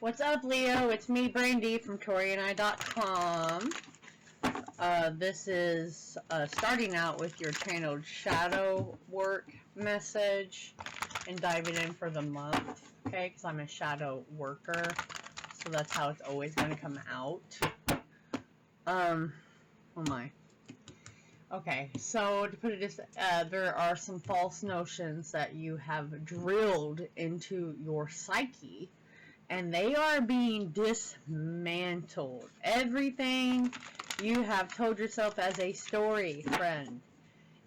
What's up, Leo? It's me, Brandy, from Taurean.com. This is starting out with your channeled shadow work message and diving in for the month, okay? Because I'm a shadow worker, so that's how it's always going to come out. Oh my. Okay, so to put it this, there are some false notions that you have drilled into your psyche, and they are being dismantled. Everything you have told yourself as a story, friend,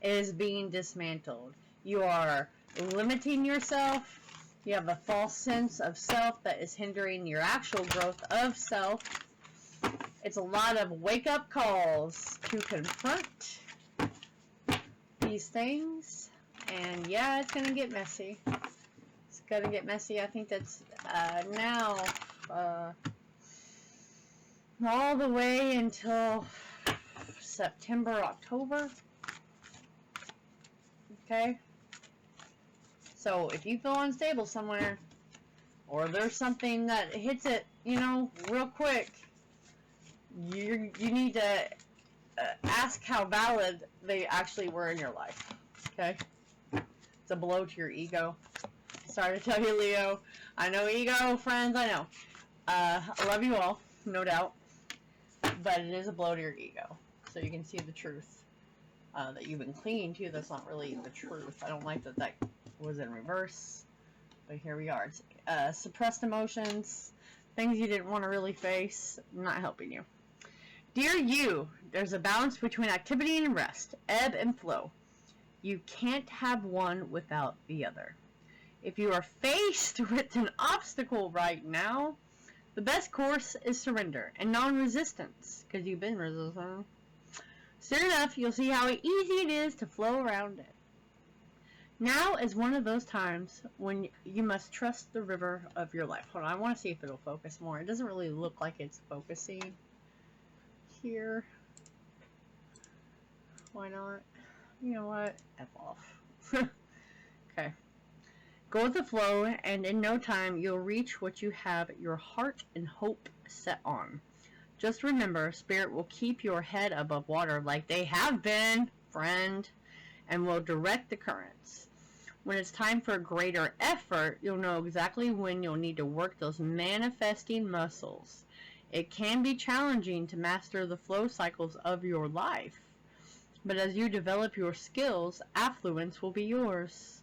is being dismantled. You are limiting yourself. You have a false sense of self that is hindering your actual growth of self. It's a lot of wake-up calls to confront these things. And yeah, it's going to get messy. It's going to get messy. I think that's now all the way until September, October. Okay? So if you feel unstable somewhere, or there's something that hits it, you know, real quick, you need to ask how valid they actually were in your life. Okay? It's a blow to your ego. Sorry to tell you, Leo. I know ego, friends, I know. I love you all, no doubt. But it is a blow to your ego. So you can see the truth that you've been clinging to. That's not really the truth. I don't like that that was in reverse. But here we are. It's, suppressed emotions, things you didn't want to really face, not helping you. Dear you, there's a balance between activity and rest, ebb and flow. You can't have one without the other. If you are faced with an obstacle right now, the best course is surrender and non-resistance, because you've been resistant. Soon enough, you'll see how easy it is to flow around it. Now is one of those times when you must trust the river of your life. Hold on, I want to see if it'll focus more. It doesn't really look like it's focusing here. Why not? You know what? F off. Okay. Go with the flow, and in no time, you'll reach what you have your heart and hope set on. Just remember, Spirit will keep your head above water like they have been, friend, and will direct the currents. When it's time for greater effort, you'll know exactly when you'll need to work those manifesting muscles. It can be challenging to master the flow cycles of your life, but as you develop your skills, affluence will be yours.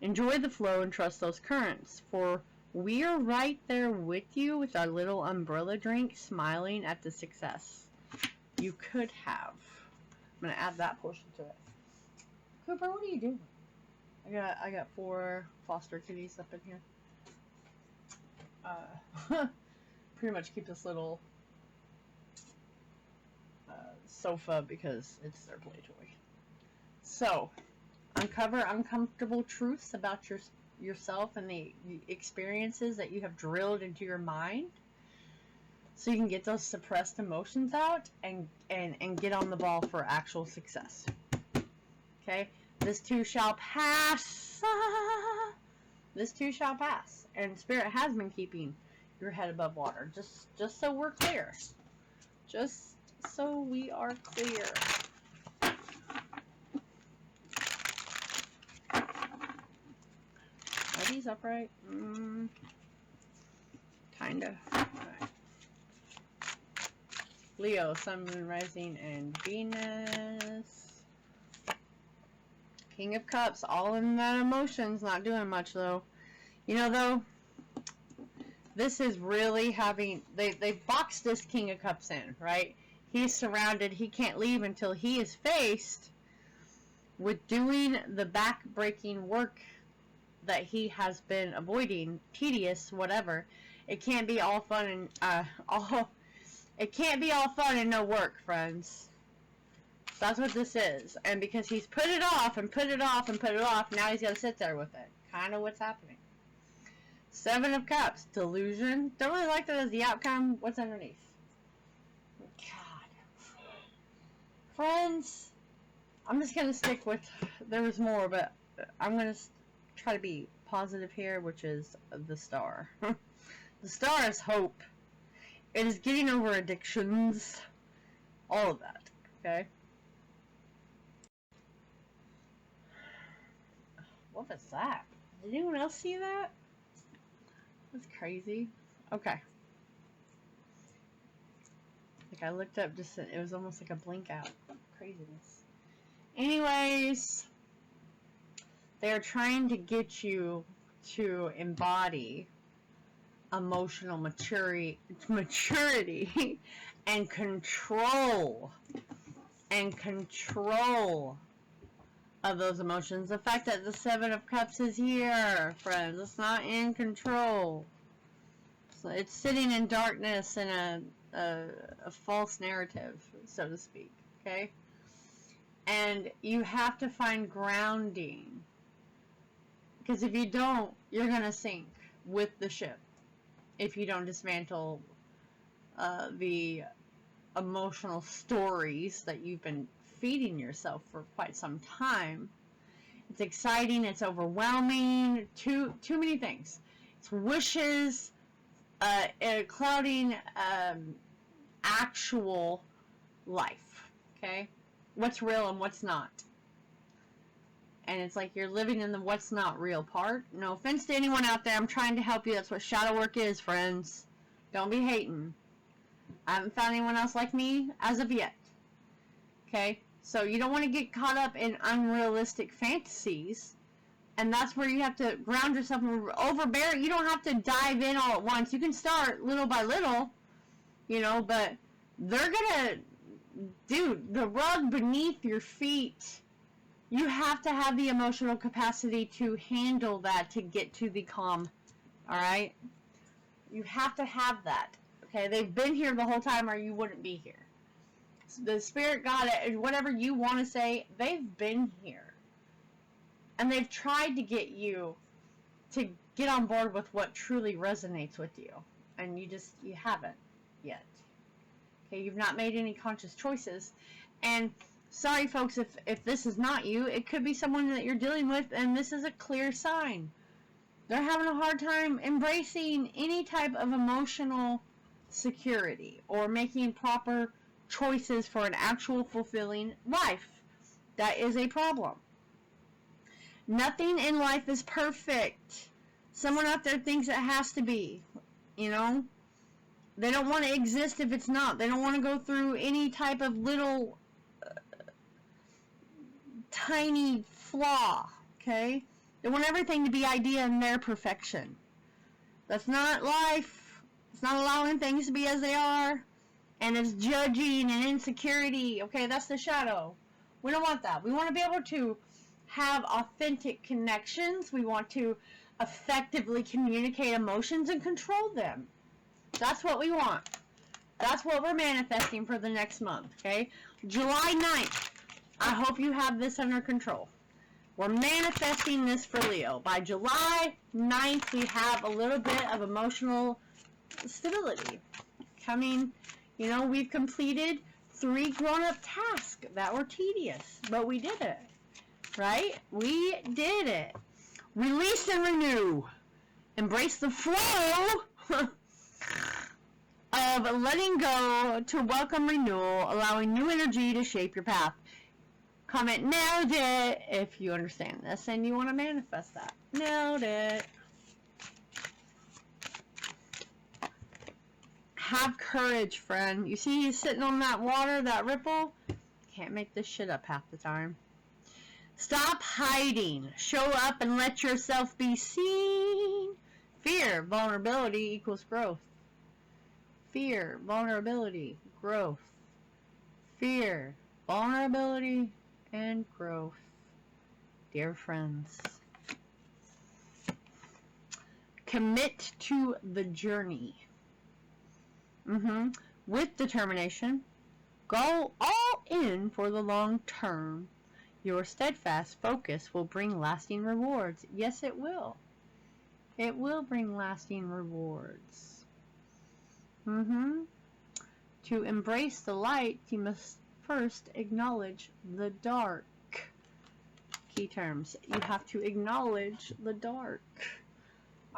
Enjoy the flow and trust those currents, for we're right there with you with our little umbrella drink, smiling at the success you could have. I'm going to add that portion to it. Cooper, what are you doing? I got 4 foster kitties up in here. Pretty much keep this little sofa because it's their play toy. So, uncover uncomfortable truths about yourself and the experiences that you have drilled into your mind, so you can get those suppressed emotions out and get on the ball for actual success. Okay? This too shall pass. This too shall pass. And Spirit has been keeping your head above water. Just so we're clear. Just so we are clear. Are these upright? Kinda. Right. Leo, Sun, Moon, Rising, and Venus. King of Cups, all in that emotions, not doing much though. You know though, this is really having, they boxed this King of Cups in, right? He's surrounded, he can't leave until he is faced with doing the back-breaking work that he has been avoiding, tedious, whatever. It can't be all fun and, it can't be all fun and no work, friends. That's what this is. And because he's put it off and put it off and put it off, now he's got to sit there with it. Kind of what's happening. 7 of Cups. Delusion. Don't really like that as the outcome. What's underneath? God. Friends, I'm just going to stick with, there was more, but I'm going to try to be positive here, which is the Star. The star is hope. It is getting over addictions. All of that. Okay? What was that? Did anyone else see that? That's crazy. Okay. Like I looked up just, it was almost like a blink out. Craziness. Anyways, they're trying to get you to embody emotional maturity and control of those emotions. The fact that the Seven of Cups is here, friends, it's not in control. So it's sitting in darkness in a false narrative, so to speak. Okay? And you have to find grounding. Because if you don't, you're going to sink with the ship. If you don't dismantle the emotional stories that you've been feeding yourself for quite some time. It's exciting, it's overwhelming, too many things. It's wishes, clouding actual life, okay? What's real and what's not. And it's like you're living in the what's not real part. No offense to anyone out there, I'm trying to help you. That's what shadow work is, friends. Don't be hating. I haven't found anyone else like me as of yet. Okay? So you don't want to get caught up in unrealistic fantasies. And that's where you have to ground yourself and overbear. You don't have to dive in all at once. You can start little by little, you know, but they're gonna, dude, the rug beneath your feet, you have to have the emotional capacity to handle that to get to the calm, alright? You have to have that, okay? They've been here the whole time or you wouldn't be here. The Spirit God, whatever you want to say, they've been here. And they've tried to get you to get on board with what truly resonates with you. And you haven't yet. Okay, you've not made any conscious choices. And sorry folks, if this is not you, it could be someone that you're dealing with, and this is a clear sign. They're having a hard time embracing any type of emotional security or making proper choices for an actual fulfilling life. That is a problem. Nothing in life is perfect. Someone out there thinks it has to be, you know? They don't want to exist if it's not. They don't want to go through any type of little tiny flaw, okay? They want everything to be idea and their perfection. That's not life. It's not allowing things to be as they are. And it's judging and insecurity. Okay, that's the shadow. We don't want that. We want to be able to have authentic connections. We want to effectively communicate emotions and control them. That's what we want. That's what we're manifesting for the next month, okay? July 9th. I hope you have this under control. We're manifesting this for Leo. By July 9th, we have a little bit of emotional stability coming. You know, we've completed 3 grown-up tasks that were tedious, but we did it, right? We did it. Release and renew. Embrace the flow of letting go to welcome renewal, allowing new energy to shape your path. Comment nailed it if you understand this and you want to manifest that. Nailed it. Have courage, friend. You see you sitting on that water, that ripple? Can't make this shit up half the time. Stop hiding. Show up and let yourself be seen. Fear, vulnerability equals growth. Fear, vulnerability, growth. Fear, vulnerability, and growth. Dear friends, commit to the journey. With determination, go all in for the long term. Your steadfast focus will bring lasting rewards. Yes, it will. It will bring lasting rewards. To embrace the light, you must first acknowledge the dark. Key terms. You have to acknowledge the dark.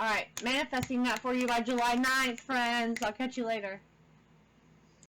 Alright, manifesting that for you by July 9th, friends. I'll catch you later.